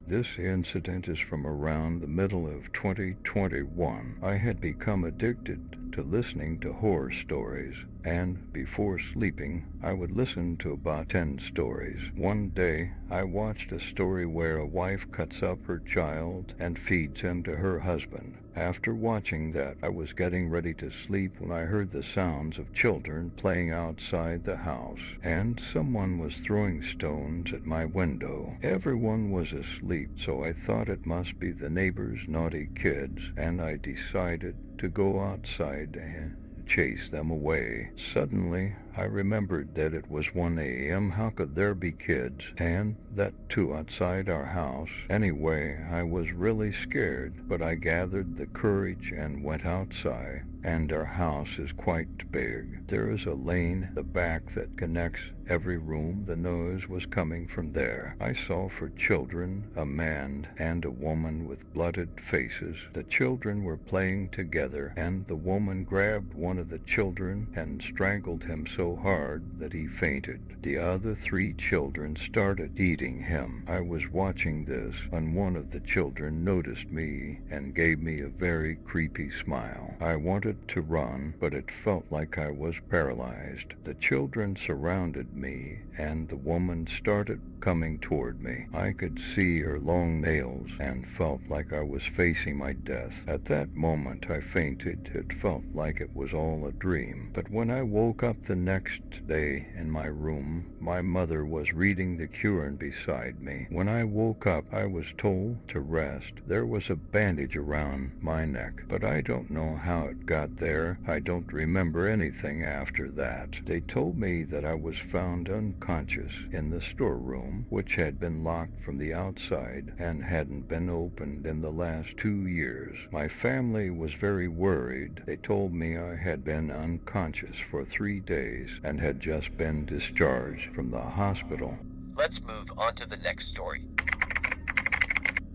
This incident is from around the middle of 2021. I had become addicted to listening to horror stories, and before sleeping, I would listen to about 10 stories. One day, I watched a story where a wife cuts up her child and feeds him to her husband. After watching that, I was getting ready to sleep when I heard the sounds of children playing outside the house, and someone was throwing stones at my window. Everyone was asleep, so I thought it must be the neighbors' naughty kids, and I decided to go outside and chase them away. Suddenly, I remembered that it was 1 a.m. How could there be kids? And that too outside our house. Anyway, I was really scared, but I gathered the courage and went outside. And our house is quite big. There is a lane at the back that connects every room. The noise was coming from there. I saw 4 children, a man and a woman with blooded faces. The children were playing together, and the woman grabbed one of the children and strangled him so hard that he fainted. The other 3 children started eating him. I was watching this, and one of the children noticed me and gave me a very creepy smile. I wanted to run, but it felt like I was paralyzed. The children surrounded me, and the woman started coming toward me. I could see her long nails and felt like I was facing my death. At that moment, I fainted. It felt like it was all a dream. But when I woke up the next day in my room, my mother was reading the Quran beside me. When I woke up, I was told to rest. There was a bandage around my neck, but I don't know how it got there. I don't remember anything after that. They told me that I was found unconscious in the storeroom, which had been locked from the outside and hadn't been opened in the last 2 years. My family was very worried. They told me I had been unconscious for 3 days and had just been discharged from the hospital. Let's move on to the next story.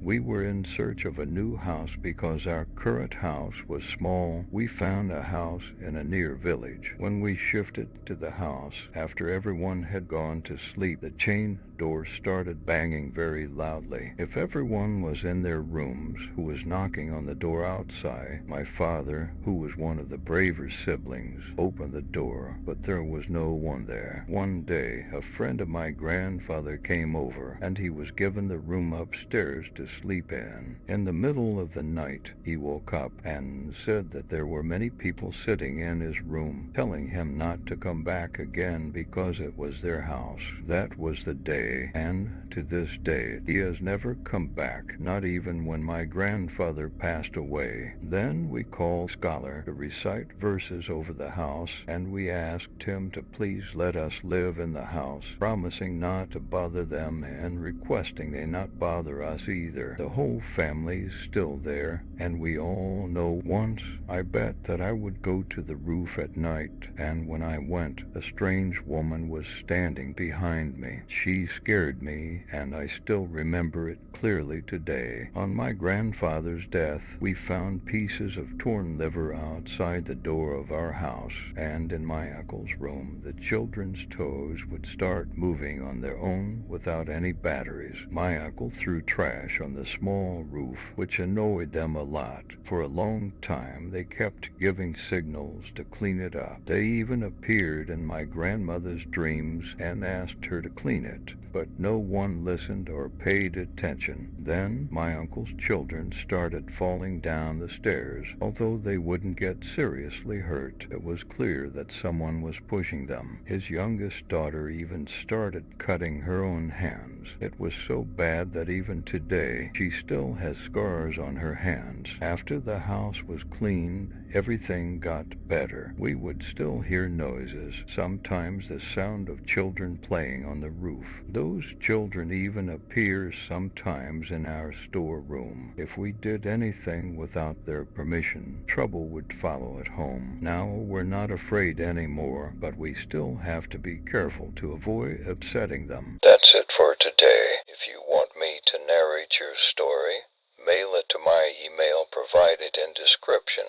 We were in search of a new house because our current house was small. We found a house in a near village. When we shifted to the house, after everyone had gone to sleep, the chain door started banging very loudly. If everyone was in their rooms who was knocking on the door outside, my father, who was one of the braver siblings, opened the door, but there was no one there. One day, a friend of my grandfather came over, and he was given the room upstairs to sleep in. In the middle of the night, he woke up and said that there were many people sitting in his room, telling him not to come back again because it was their house. That was the day, and to this day, he has never come back, not even when my grandfather passed away. Then we called a scholar to recite verses over the house, and we asked him to please let us live in the house, promising not to bother them and requesting they not bother us either. The whole family's still there, and we all know. Once I bet that I would go to the roof at night, and when I went, a strange woman was standing behind me. She scared me, and I still remember it clearly today. On my grandfather's death, we found pieces of torn liver outside the door of our house, and in my uncle's room, the children's toes would start moving on their own without any batteries. My uncle threw trash on the small roof, which annoyed them a lot. For a long time, they kept giving signals to clean it up. They even appeared in my grandmother's dreams and asked her to clean it, but no one listened or paid attention. Then my uncle's children started falling down the stairs. Although they wouldn't get seriously hurt, it was clear that someone was pushing them. His youngest daughter even started cutting her own hands. It was so bad that even today, she still has scars on her hands. After the house was cleaned, everything got better. We would still hear noises, sometimes the sound of children playing on the roof. Those children even appear sometimes in our storeroom. If we did anything without their permission, trouble would follow at home. Now we're not afraid anymore, but we still have to be careful to avoid upsetting them. That's it for today. If you want me to narrate your story, mail it to my email provided in description.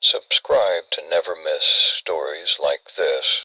Subscribe to never miss stories like this.